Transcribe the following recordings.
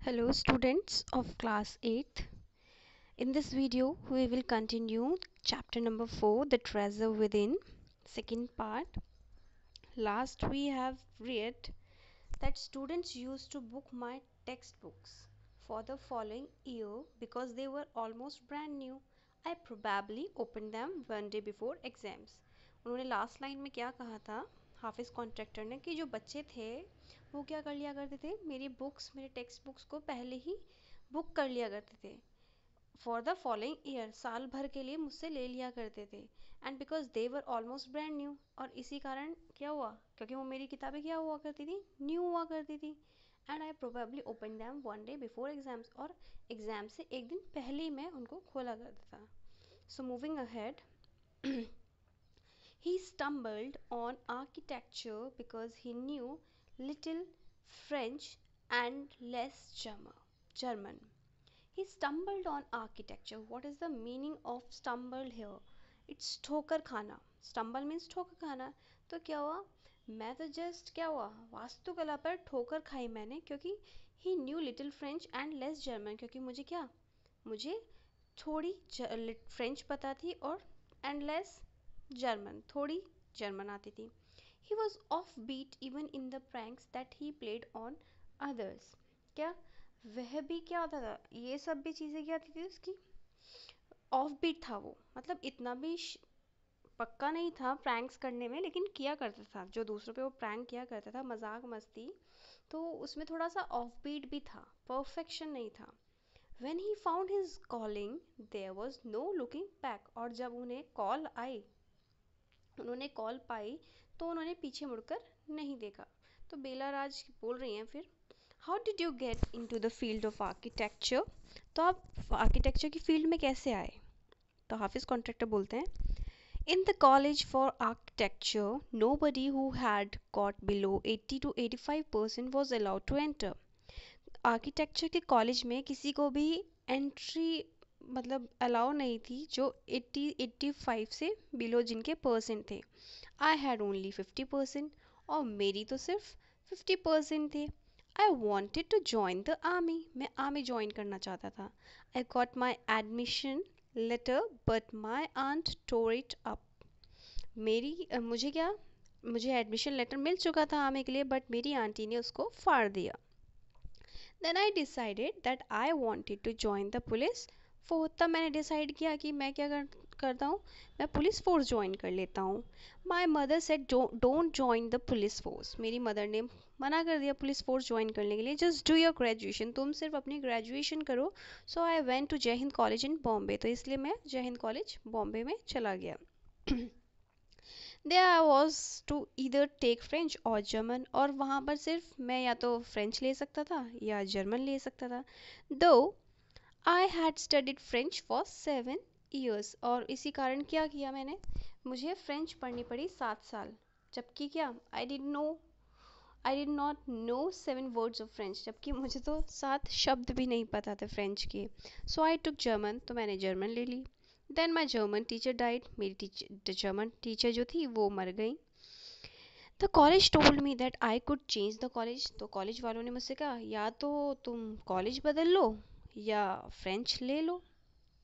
Hello students of class 8th. In this video we will continue chapter number 4, The Treasure Within, second part. Last we have read that students used to book my textbooks for the following year because they were almost brand new. I probably opened them one day before exams. उन्होंने last line में क्या कहा था हाफिज़ contractor ने कि जो बच्चे थे वो क्या कर लिया करते थे, मेरी बुक्स मेरे टेक्स्ट बुक्स को पहले ही बुक कर लिया करते थे फॉर द फॉलोइंग ईयर, साल भर के लिए मुझसे ले लिया करते थे. And because they were almost brand new, और इसी कारण क्या हुआ, क्योंकि वो मेरी किताबें क्या हुआ करती थी, न्यू हुआ करती थी. And I probably open them one day before exams, और एग्जाम से एक दिन पहले ही मैं उनको खोला करता था. So moving ahead, he stumbled on architecture because he knew little French and less German. He stumbled on architecture. What is the meaning of stumbled here? It's ठोकर खाना. Stumble means ठोकर खाना. तो क्या हुआ, मैं तो जस्ट क्या हुआ, वास्तुकला पर ठोकर खाई मैंने, क्योंकि he knew little French and less German, क्योंकि मुझे थोड़ी फ्रेंच पता थी और एंड लेस जर्मन, थोड़ी जर्मन आती थी. He was off beat even in the pranks that he played on others. क्या वह भी क्या होता था, ये सब भी चीज़ें क्या थी उसकी, ऑफ बीट था वो, मतलब इतना भी पक्का नहीं था प्रैंक्स करने में, लेकिन किया करता था जो दूसरों पे वो प्रैंक किया करता था, मजाक मस्ती, तो उसमें थोड़ा सा ऑफ बीट भी था, परफेक्शन नहीं था. When he found his calling, there was no looking back. और जब उन्हें कॉल आई, उन्होंने कॉल पाई, तो उन्होंने पीछे मुड़कर नहीं देखा. तो बेला राज बोल रही हैं फिर, how did you get into the field of architecture. तो आप आर्किटेक्चर की फील्ड में कैसे आए. तो हाफिज़ कॉन्ट्रैक्टर बोलते हैं, in the college for architecture, nobody who had got below 80 to 85% was allowed to enter. Architecture के कॉलेज में किसी को भी एंट्री मतलब अलाउ नहीं थी जो 80-85 से बिलो जिनके परसेंट थे. आई हैड ओनली 50%, और मेरी तो सिर्फ 50% थे. I wanted to join the army, मैं आर्मी ज्वाइन करना चाहता था. I got my admission letter but my aunt tore it up. मुझे एडमिशन लेटर मिल चुका था आर्मी के लिए, बट मेरी आंटी ने उसको फाड़ दिया. Then I decided that I wanted to join the police force. तब मैंने डिसाइड किया कि मैं क्या करता हूँ, मैं पुलिस फोर्स ज्वाइन कर लेता हूँ. My mother said don't join the police force. मेरी मदर ने मना कर दिया पुलिस फोर्स ज्वाइन करने के लिए. जस्ट डू योर ग्रेजुएशन, तुम सिर्फ अपनी ग्रेजुएशन करो. सो I went to Jai Hind college in Bombay. तो इसलिए मैं जय हिंद कॉलेज बॉम्बे में चला गया. There I was to either take French or German, और वहाँ पर सिर्फ मैं या तो फ्रेंच ले सकता था या जर्मन ले सकता था. Though I had studied French for 7 years, और इसी कारण क्या किया मैंने, मुझे फ्रेंच पढ़नी पड़ी 7 साल. जबकि क्या, I did not know 7 words of French, जबकि मुझे तो 7 शब्द भी नहीं पता थे फ्रेंच के. सो आई टुक जर्मन, तो मैंने जर्मन ले ली. देन माई जर्मन टीचर डाइड. मेरी जर्मन टीचर जो थी वो मर गई. The college told me that I could change the college. तो कॉलेज वालों ने मुझसे कहा या तो तुम कॉलेज बदल लो या फ्रेंच ले लो.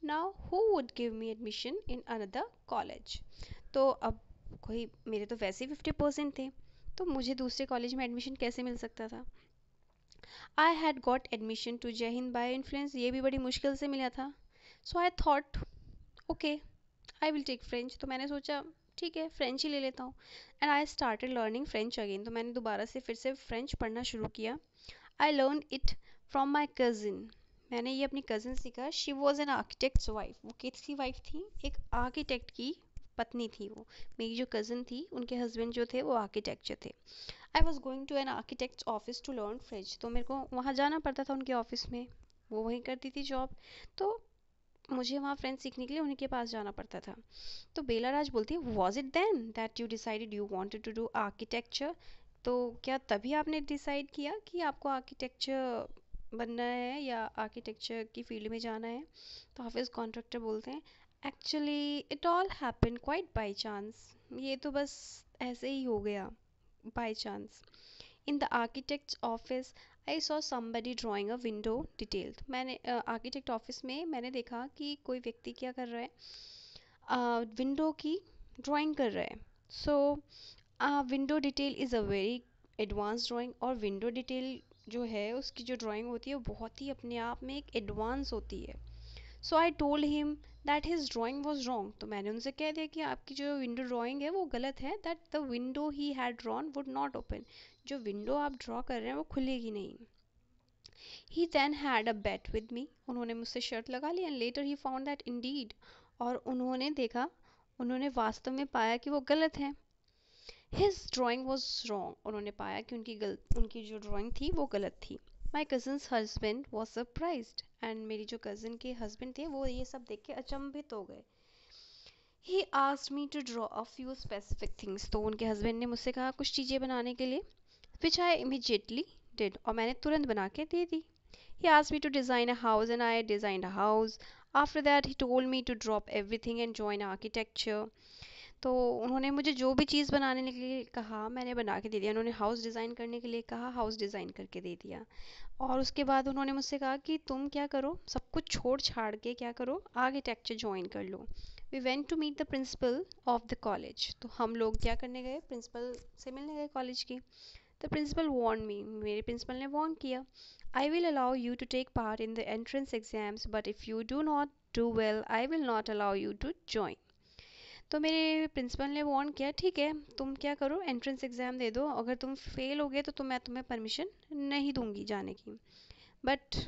Now who would give me admission in another college. तो अब कोई, मेरे तो वैसे ही 50% थे, तो मुझे दूसरे कॉलेज में एडमिशन कैसे मिल सकता था. I had got admission to Jai Hind bye influence. ये भी बड़ी मुश्किल से मिला था. So I thought okay I will take French. तो मैंने सोचा ठीक है फ्रेंच ही ले लेता हूँ. And I started learning French again. तो मैंने दोबारा से फिर से फ्रेंच पढ़ना शुरू किया. I learn it from my cousin. मैंने ये अपनी कज़िन सीखा. She was an architects wife. वो किसकी वाइफ थी, एक आर्किटेक्ट की पत्नी थी वो. मेरी जो कज़िन थी उनके हस्बैंड जो थे वो आर्किटेक्चर थे. I was going to an architect office to learn French. तो मेरे को वहाँ जाना पड़ता था उनके ऑफिस में, वो वहीं करती थी जॉब, तो मुझे वहाँ फ्रेंच सीखने के लिए उन्हीं के पास जाना पड़ता था. तो बेला राज बोलती है, was it then that you decided you wanted to do architecture. तो क्या तभी आपने डिसाइड किया कि आपको आर्किटेक्चर बनना है या आर्किटेक्चर की फील्ड में जाना है. तो हाफिज़ कॉन्ट्रैक्टर बोलते हैं, actually it all happen quite by chance. ये तो बस ऐसे ही हो गया, by chance. In the architect's office I saw somebody drawing a window detail. मैंने आर्किटेक्ट ऑफिस में मैंने देखा कि कोई व्यक्ति क्या कर रहा है, विंडो की ड्राइंग कर रहा है. So window detail is a very advance drawing. और विंडो डिटेल जो है उसकी जो ड्राइंग होती है वो बहुत ही अपने आप में एक एडवांस होती है. So I told him that his drawing was wrong. तो मैंने उनसे कह दिया कि आपकी जो विंडो ड्राइंग है वो गलत है. That the window he had drawn would not open. जो विंडो आप ड्रॉ कर रहे हैं वो खुलेगी नहीं. He then had a bet with me. उन्होंने मुझसे शर्त लगा ली. And later he found that indeed. और उन्होंने देखा, उन्होंने वास्तव में पाया कि वो गलत है. His drawing was wrong. उन्होंने पाया कि उनकी जो ड्राइंग थी वो गलत थी. My cousin's husband was surprised. And मेरी जो कज़न के हस्बैंड थे वो ये सब देख के अचंभित हो गए. He asked me to draw a few specific things. तो उनके हस्बैंड ने मुझसे कहा कुछ चीज़ें बनाने के लिए. विच आई इमीजिएटली डिड. और मैंने तुरंत बना के दे दी. He asked me to design a house and I designed a house. After that he told me to drop everything and join architecture. तो उन्होंने मुझे जो भी चीज़ बनाने के लिए कहा मैंने बना के दे दिया. उन्होंने हाउस डिज़ाइन करने के लिए कहा, हाउस डिज़ाइन करके दे दिया. और उसके बाद उन्होंने मुझसे कहा कि तुम क्या करो, सब कुछ छोड़ छाड़ के क्या करो, आर्किटेक्चर ज्वाइन कर लो. We went to meet the principal of the college. तो हम लोग क्या करने गए, प्रिंसिपल से मिलने गए कॉलेज की. द प्रिंसिपल वार्न मी. मेरे प्रिंसिपल ने वार्न किया. I will allow you to take part in the entrance exams, but if you do not do well, I will not allow you to join. तो मेरे principal ने warn किया, ठीक है तुम क्या करो, एंट्रेंस एग्ज़ाम दे दो, अगर तुम फेल हो गए तो मैं तुम्हें परमिशन नहीं दूंगी जाने की. But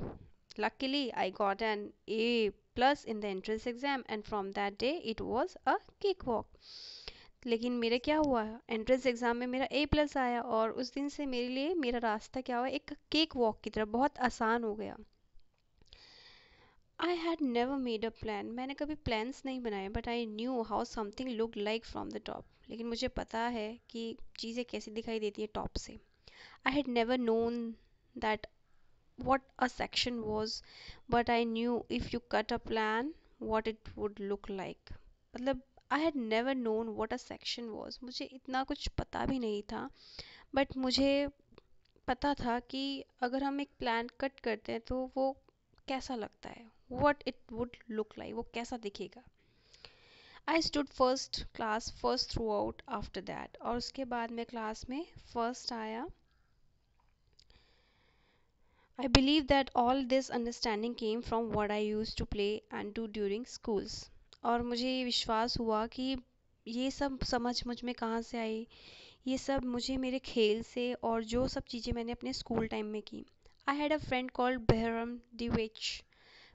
luckily I got an A plus in the entrance exam and from that day it was a cakewalk. लेकिन मेरे क्या हुआ, एंट्रेंस एग्ज़ाम में मेरा ए प्लस आया और उस दिन से मेरे लिए मेरा रास्ता क्या हुआ, एक केक वॉक की तरफ बहुत आसान हो गया. I had never made a plan. मैंने कभी प्लान्स नहीं बनाए. But I knew how something look like from the top. लेकिन मुझे पता है कि चीज़ें कैसी दिखाई देती है टॉप से. I had never known that what a section was, but I knew if you cut a plan what it would look like. मतलब I had never known what a section was. मुझे इतना कुछ पता भी नहीं था. But मुझे पता था कि अगर हम एक प्लान कट करते हैं तो वो कैसा लगता है, what it would look like, वो कैसा दिखेगा. I stood first class first throughout after that. और उसके बाद मैं क्लास में फर्स्ट आया. I believe that all this understanding came from what I used to play and do during schools. और मुझे ये विश्वास हुआ कि ये सब समझ मुझ में कहाँ से आई, ये सब मुझे मेरे खेल से और जो सब चीज़ें मैंने अपने स्कूल टाइम में की. I had a friend called Behram Divich.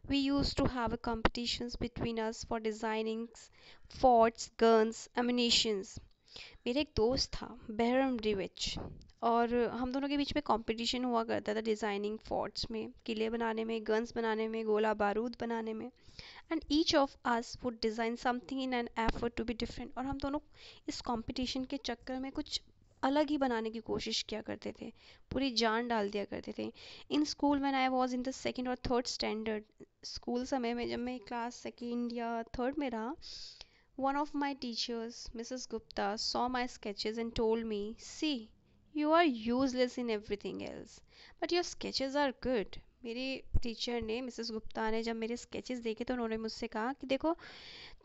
We used to have a competitions between us for designing forts, guns, ammunitions. मेरा एक दोस्त था बहरम डिविच. और हम दोनों के बीच में कंपटीशन हुआ करता था डिज़ाइनिंग फोर्ट्स में, किले बनाने में, गन्स बनाने में, गोला बारूद बनाने में. And each of us would design something in an effort to be different. और हम दोनों इस कंपटीशन के चक्कर में कुछ अलग ही बनाने की कोशिश किया करते थे, पूरी जान डाल दिया करते थे. In school when I was in the second और थर्ड स्टैंडर्ड, स्कूल समय में जब मैं क्लास सेकंड या थर्ड में रहा, one of my teachers, Mrs. Gupta, saw my sketches and told me, see, you are useless in everything else, but your sketches are good. मेरी teacher ने, Mrs Gupta ने, जब मेरे स्केचेस देखे तो उन्होंने मुझसे कहा कि देखो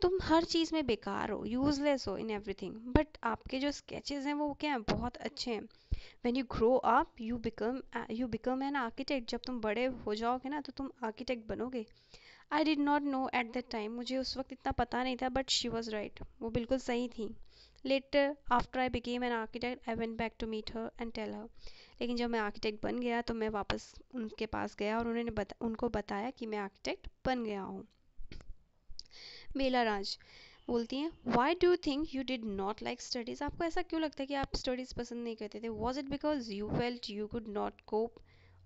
तुम हर चीज़ में बेकार हो, यूजलेस हो इन एवरीथिंग, बट आपके जो स्केचेस हैं वो क्या हैं, बहुत अच्छे हैं. When you grow up you become an architect. जब तुम बड़े हो जाओगे ना तो तुम आर्किटेक्ट बनोगे. I did not know at that time. मुझे उस वक्त इतना पता नहीं था, बट शी वॉज राइट. वो बिल्कुल सही थी. Later after I became an architect I went back to meet her and tell her. लेकिन जब मैं आर्किटेक्ट बन गया तो मैं वापस उनके पास गया और उनको बताया कि मैं आर्किटेक्ट बन गया हूँ. मेला राज बोलती हैं, why do think you did not like studies. आपको ऐसा क्यों लगता है कि आप स्टडीज़ पसंद नहीं करते थे. Was it because you felt you could not cope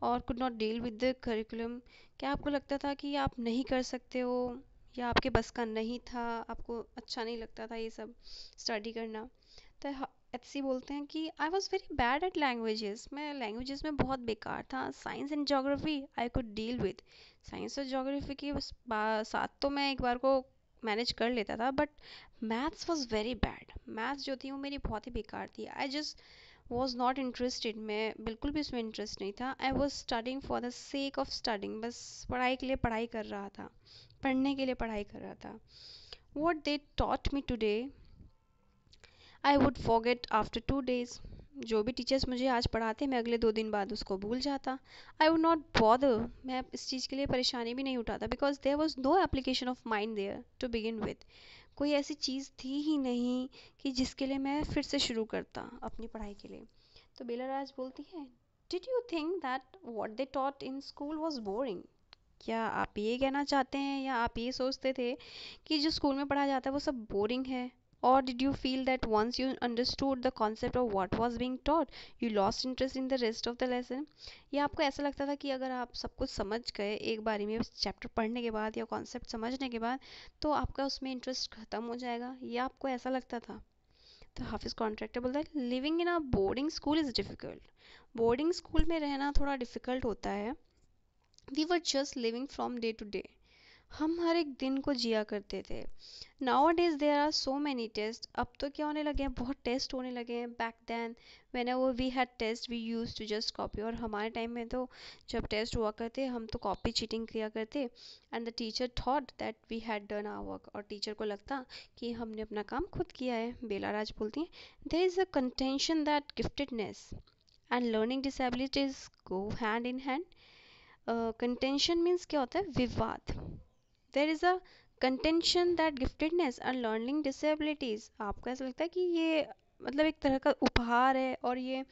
और could not deal with the curriculum. क्या आपको लगता था कि आप नहीं कर सकते हो, या आपके बस का नहीं था, आपको अच्छा नहीं लगता था ये सब स्टडी करना. तो एचसी बोलते हैं कि I was very bad at languages. मैं लैंग्वेजेस में बहुत बेकार था. Science and geography I could deal with. Science और जोग्राफी के साथ तो मैं एक बार को मैनेज कर लेता था, but maths was very bad. Maths जो थी वो मेरी बहुत ही बेकार थी. I just was not interested, मैं बिल्कुल भी उसमें इंटरेस्ट नहीं था। I was studying for the sake of studying, बस पढ़ाई के लिए पढ़ाई कर रहा था, पढ़ने के लिए पढ़ाई कर रहा था। What they taught me today I would forget after 2 days। जो भी टीचर्स मुझे आज पढ़ाते मैं अगले 2 दिन बाद उसको भूल जाता। आई वुड नॉट बॉदर, मैं इस चीज़ के लिए परेशानी भी नहीं उठाता, because there was no application of mind there to begin with. कोई ऐसी चीज़ थी ही नहीं कि जिसके लिए मैं फिर से शुरू करता अपनी पढ़ाई के लिए। तो बेला राज बोलती है, did you think that what they taught in school was boring? क्या आप ये कहना चाहते हैं या आप ये सोचते थे कि जो स्कूल में पढ़ा जाता है वो सब बोरिंग है? Or did you feel that once you understood the concept of what was being taught, you lost interest in the rest of the lesson? या आपको ऐसा लगता था कि अगर आप सब कुछ समझ गए एक बारी में चैप्टर पढ़ने के बाद या कॉन्सेप्ट समझने के बाद, तो आपका उसमें इंटरेस्ट खत्म हो जाएगा, या आपको ऐसा लगता था? तो हाफिज कॉन्ट्रैक्टर बोलता है, living in a boarding school is difficult. Boarding school में रहना थोड़ा डिफ़िकल्ट होता है। We were just living from day to day, हम हर एक दिन को जिया करते थे। Nowadays there are so many test, अब तो क्या होने लगे हैं, बहुत टेस्ट होने लगे हैं। Back then whenever we had test we used to just copy, और हमारे टाइम में तो जब टेस्ट हुआ करते हम तो कॉपी चीटिंग किया करते। And the teacher thought that we had done our work, और टीचर को लगता कि हमने अपना काम खुद किया है। बेला राज बोलती हैं, there is a contention that giftedness and learning disabilities go hand in hand. Contention means क्या होता है, विवाद। There is a contention that giftedness and learning disabilities, आपको ऐसा लगता है कि ये मतलब एक तरह का उपहार है, और ये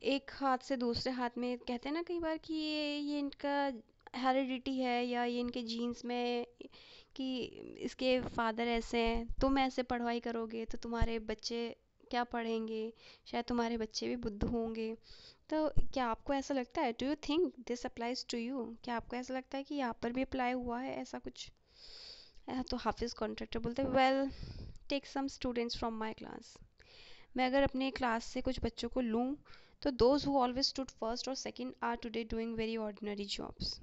एक हाथ से दूसरे हाथ में, कहते हैं ना कई बार कि ये इनका हेरिडिटी है, या ये इनके जीन्स में, कि इसके फादर ऐसे हैं, तुम ऐसे पढ़ाई करोगे तो तुम्हारे बच्चे क्या पढ़ेंगे, शायद तुम्हारे बच्चे भी बुद्धू होंगे। तो क्या आपको ऐसा लगता है, do you think this applies to you? क्या आपको ऐसा लगता है कि यहाँ पर भी अप्लाई हुआ है ऐसा कुछ? तो हाफिज कॉन्ट्रैक्टर बोलते हैं, well take some students from my class. मैं अगर अपने क्लास से कुछ बच्चों को लूँ, तो those who always stood first और second are today doing very ordinary jobs.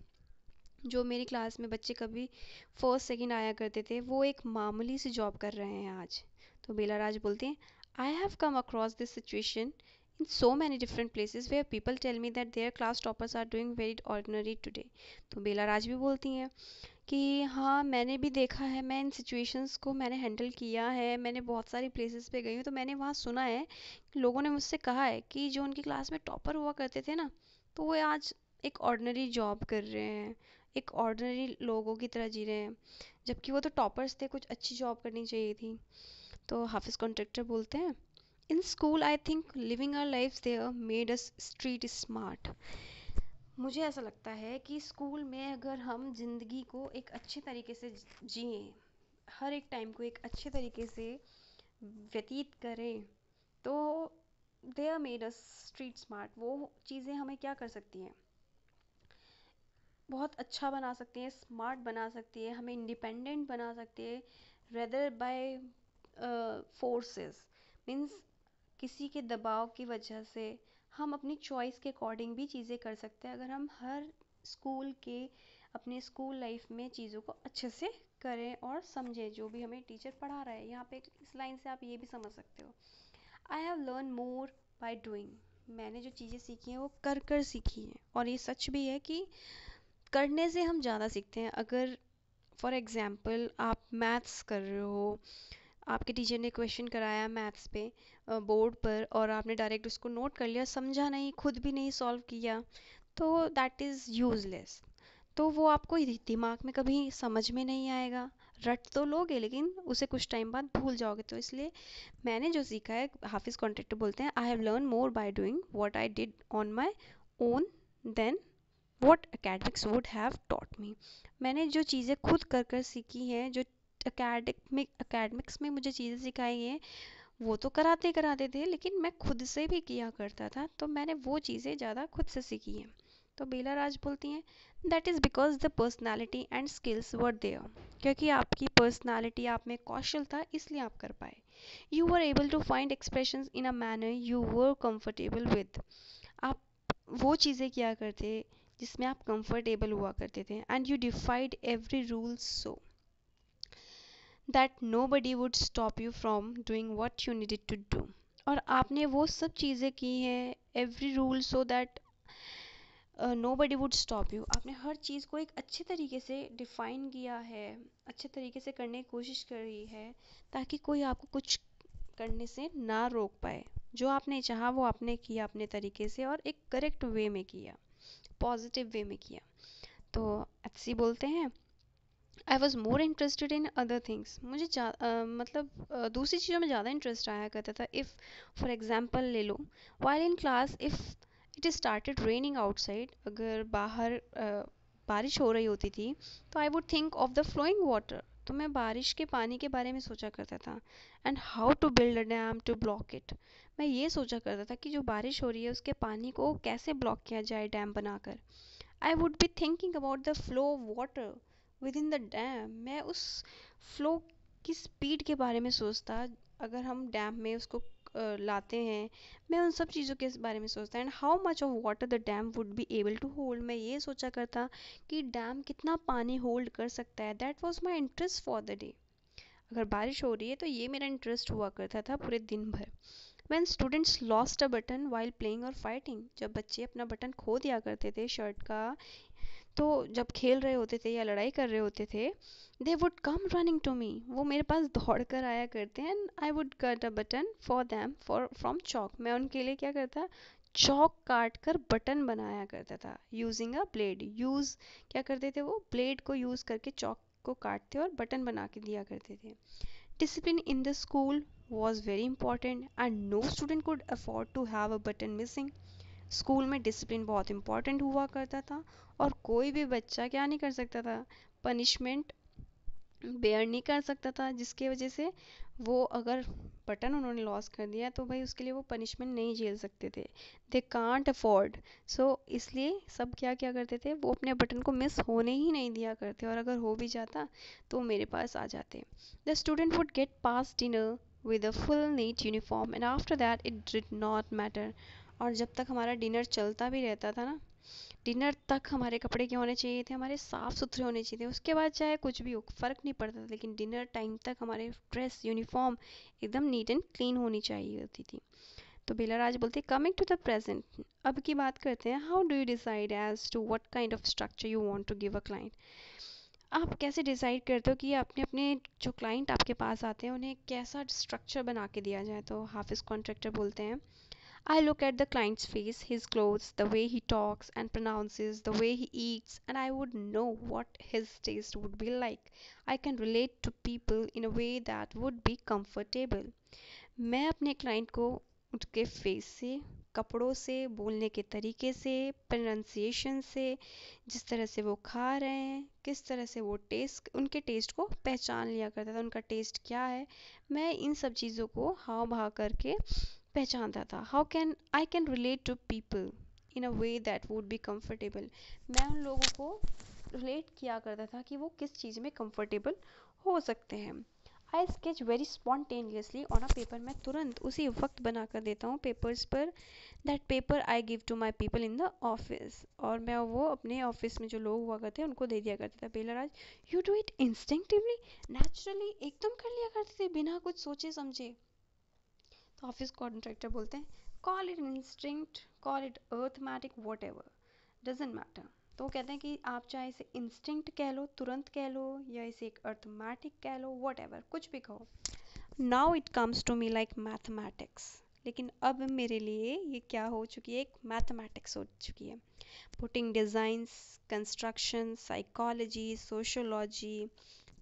जो मेरी क्लास में बच्चे कभी फर्स्ट सेकंड आया करते थे, वो एक मामूली सी जॉब कर रहे हैं आज। तो बेला राज बोलते हैं, I have come across this situation in so many different places where people tell me that their class toppers are doing very ordinary today। तो बेला राज भी बोलती हैं कि हाँ, मैंने भी देखा है, मैं इन सिचुएशंस को मैंने हैंडल किया है, मैंने बहुत सारी प्लेसेस पे गई हूँ, तो मैंने वहाँ सुना है लोगों ने मुझसे कहा है कि जो उनकी क्लास में टॉपर हुआ करते थे ना, तो वो आज एक ऑर्डिनरी जॉब कर रहे हैं, एक ऑर्डिनरी लोगों की तरह जी रहे हैं, जबकि वो तो टॉपर्स थे, कुछ अच्छी जॉब करनी चाहिए थी। तो हाफिज कॉन्ट्रैक्टर बोलते हैं, in school I think living our life there made us street smart. मुझे ऐसा लगता है कि स्कूल में अगर हम ज़िंदगी को एक अच्छे तरीके से जिए, हर एक टाइम को एक अच्छे तरीके से व्यतीत करें, तो they are made us street smart. वो चीज़ें हमें क्या कर सकती हैं, बहुत अच्छा बना सकती हैं, स्मार्ट बना सकती है, हमें इंडिपेंडेंट बना सकती है, रेदर बाय फोर्सेस, मीन्स किसी के दबाव की वजह से हम अपनी चॉइस के अकॉर्डिंग भी चीज़ें कर सकते हैं, अगर हम हर स्कूल के अपने स्कूल लाइफ में चीज़ों को अच्छे से करें और समझें जो भी हमें टीचर पढ़ा रहा है। यहाँ पे इस लाइन से आप ये भी समझ सकते हो, आई have learn more by doing. मैंने जो चीज़ें सीखी हैं वो कर कर सीखी हैं, और ये सच भी है कि करने से हम ज़्यादा सीखते हैं। अगर फॉर एग्ज़ाम्पल आप मैथ्स कर रहे हो, आपके टीचर ने क्वेश्चन कराया मैथ्स पे बोर्ड पर, और आपने डायरेक्ट उसको नोट कर लिया, समझा नहीं, खुद भी नहीं सॉल्व किया, तो दैट इज़ यूज़लेस। तो वो आपको दिमाग में कभी समझ में नहीं आएगा, रट तो लोगे लेकिन उसे कुछ टाइम बाद भूल जाओगे। तो इसलिए मैंने जो सीखा है, हाफिज़ कॉन्ट्रैक्टर बोलते हैं, I have learn more by doing what I did on my own then what academics would have taught me. मैंने जो चीज़ें खुद कर कर सीखी हैं, जो एकेडमिक्स में मुझे चीज़ें सिखाई हैं, वो तो कराते कराते थे, लेकिन मैं खुद से भी किया करता था, तो मैंने वो चीज़ें ज़्यादा खुद से सीखी हैं। तो बेला राज बोलती हैं, that is because the personality and skills were there. क्योंकि आपकी पर्सनैलिटी, आप में कौशल था, इसलिए आप कर पाए। You were able to find expressions in a manner you were comfortable with. आप वो चीज़ें किया करते जिसमें आप कंफर्टेबल हुआ करते थे, and you डिफाइड every rule so that nobody would stop you from doing what you needed to do। और आपने वो सब चीज़ें की हैं, every rule, so that nobody would stop you. आपने हर चीज़ को एक अच्छे तरीके से डिफाइन किया है, अच्छे तरीके से करने की कोशिश करी है, ताकि कोई आपको कुछ करने से ना रोक पाए। जो आपने चाहा वो आपने किया अपने तरीके से, और एक करेक्ट वे में किया, पॉजिटिव वे में किया। तो अच्छी बोलते हैं, I was more interested in other things. मुझे मतलब दूसरी चीज़ों में ज़्यादा इंटरेस्ट आया करता था। इफ़ फॉर एग्जाम्पल ले लो, while in class if it started raining outside, अगर बाहर बारिश हो रही होती थी, तो I would think of the flowing water. तो मैं बारिश के पानी के बारे में सोचा करता था, and how to build a dam to block it. मैं ये सोचा करता था कि जो बारिश हो रही है उसके पानी को कैसे ब्लॉक किया जाए डैम बनाकर। I would be thinking about the flow of water with in the dam. मैं उस फ्लो की स्पीड के बारे में सोचता, अगर हम डैम में उसको लाते हैं। मैं उन सब चीज़ों के बारे में सोचता, and how much of water the dam would be able to hold. मैं ये सोचा करता कि डैम कितना पानी होल्ड कर सकता है। That was my interest for the day. अगर बारिश हो रही है तो ये मेरा इंटरेस्ट हुआ करता था पूरे दिन भर। When students lost a button while playing or fighting, जब बच्चे अपना बटन खो दिया करते थे शर्ट का, तो जब खेल रहे होते थे या लड़ाई कर रहे होते थे, they would come running to me, वो मेरे पास दौड़ कर आया करते हैं। And I would cut a button for them for from chalk. मैं उनके लिए क्या करता, चॉक काट कर बटन बनाया करता था, यूजिंग अ ब्लेड। यूज़ क्या करते थे, वो ब्लेड को यूज़ करके चॉक को काटते और बटन बना के दिया करते थे। Discipline in the school was very important and no student could afford to have a button missing. School में डिसिप्लिन बहुत इम्पोर्टेंट हुआ करता था, और कोई भी बच्चा क्या नहीं कर सकता था, पनिशमेंट बेयर नहीं कर सकता था, जिसके वजह से वो अगर बटन उन्होंने लॉस कर दिया तो भाई उसके लिए वो पनिशमेंट नहीं झेल सकते थे। They can't afford. सो इसलिए सब क्या क्या करते थे, वो अपने बटन को मिस होने ही नहीं दिया करते, और अगर हो भी जाता तो मेरे पास आ जाते। The student would get pass dinner with a full neat uniform and after that it did not matter. और जब तक हमारा डिनर चलता भी रहता था ना, डिनर तक हमारे कपड़े क्या होने चाहिए थे, हमारे साफ़ सुथरे होने चाहिए थे। उसके बाद चाहे कुछ भी हो, फ़र्क नहीं पड़ता था, लेकिन डिनर टाइम तक हमारे ड्रेस यूनिफॉर्म एकदम नीट एंड क्लीन होनी चाहिए होती थी। तो बेला राज बोलती है, कमिंग टू द प्रेजेंट, अब की बात करते हैं। How do you decide as to what kind of structure you want to give a client. आप कैसे डिसाइड करते हो कि आपने अपने जो क्लाइंट आपके पास आते हैं उन्हें कैसा स्ट्रक्चर बना के दिया जाए। तो हाफिज़ कॉन्ट्रैक्टर बोलते हैं, I look at the client's face, his clothes, the way he talks and pronounces, the way he eats, and I would know what his taste would be like. I can relate to people in a way that would be comfortable. मैं अपने client को उनके face से, कपड़ों से, बोलने के तरीके से, प्रोनाउंसिएशन से, जिस तरह से वो खा रहे हैं, किस तरह से वो टेस्ट, उनके टेस्ट को पहचान लिया करता था। उनका टेस्ट क्या है, मैं इन सब चीज़ों को हाव भाव करके पहचानता था। How can I can relate to people in a way that would be comfortable. मैं उन लोगों को रिलेट किया करता था कि वो किस चीज़ में कंफर्टेबल हो सकते हैं। I sketch very spontaneously on a paper. मैं तुरंत उसी वक्त बना कर देता हूँ पेपर्स पर। That paper I give to my people in the office, और मैं वो अपने ऑफिस में जो लोग हुआ करते हैं उनको दे दिया करता था। Belaraj, you do it instinctively, naturally, एकदम कर लिया करते थे बिना कुछ सोचे समझे। तो ऑफिस कॉन्ट्रैक्टर बोलते हैं, call it instinct, call it arithmetic, what ever, doesn't matter. तो वो कहते हैं कि आप चाहे इसे इंस्टिंक्ट कह लो, तुरंत कह लो, या इसे एक अर्थमेटिक कह लो, वॉट एवर, कुछ भी कहो। Now it comes to me like mathematics. लेकिन अब मेरे लिए ये क्या हो चुकी है, एक मैथमेटिक्स हो चुकी है। Putting designs, construction, psychology, sociology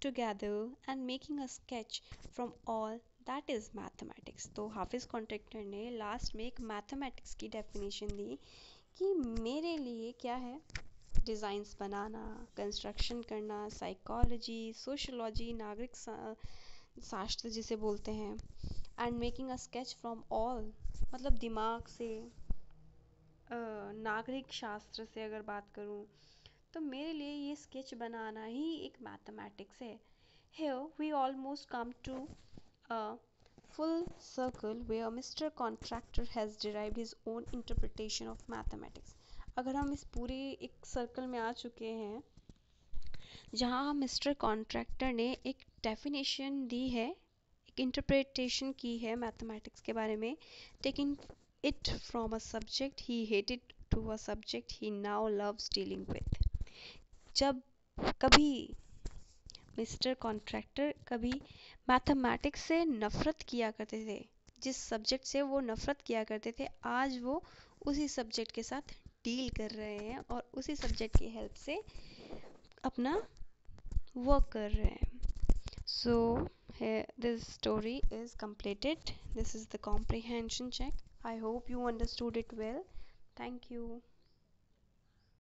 together and making a sketch from all, that is mathematics। तो हाफिज़ कॉन्ट्रैक्टर ने लास्ट में एक मैथमेटिक्स की डेफिनेशन दी कि मेरे लिए क्या है, डिज़ाइंस बनाना, कंस्ट्रक्शन करना, साइकोलॉजी, सोशोलॉजी, नागरिक शास्त्र जिसे बोलते हैं, and making a sketch from all, मतलब दिमाग से, नागरिक शास्त्र से अगर बात करूँ तो मेरे लिए ये स्केच बनाना ही एक मैथमेटिक्स है। Here we almost come to a full circle where Mr. Contractor has derived his own interpretation of mathematics। अगर हम इस पूरे एक सर्कल में आ चुके हैं जहाँ मिस्टर कॉन्ट्रैक्टर ने एक डेफिनेशन दी है, एक एक इंटरप्रिटेशन की है मैथमेटिक्स के बारे में. Taking it from a subject he hated to a subject he now loves dealing with. जब कभी मिस्टर कॉन्ट्रैक्टर कभी मैथमेटिक्स से नफ़रत किया करते थे, जिस सब्जेक्ट से वो नफ़रत किया करते थे, आज वो उसी सब्जेक्ट के साथ डील कर रहे हैं और उसी सब्जेक्ट की हेल्प से अपना वर्क कर रहे हैं. सो this story is completed. This is the comprehension check. I hope you understood it well. Thank you.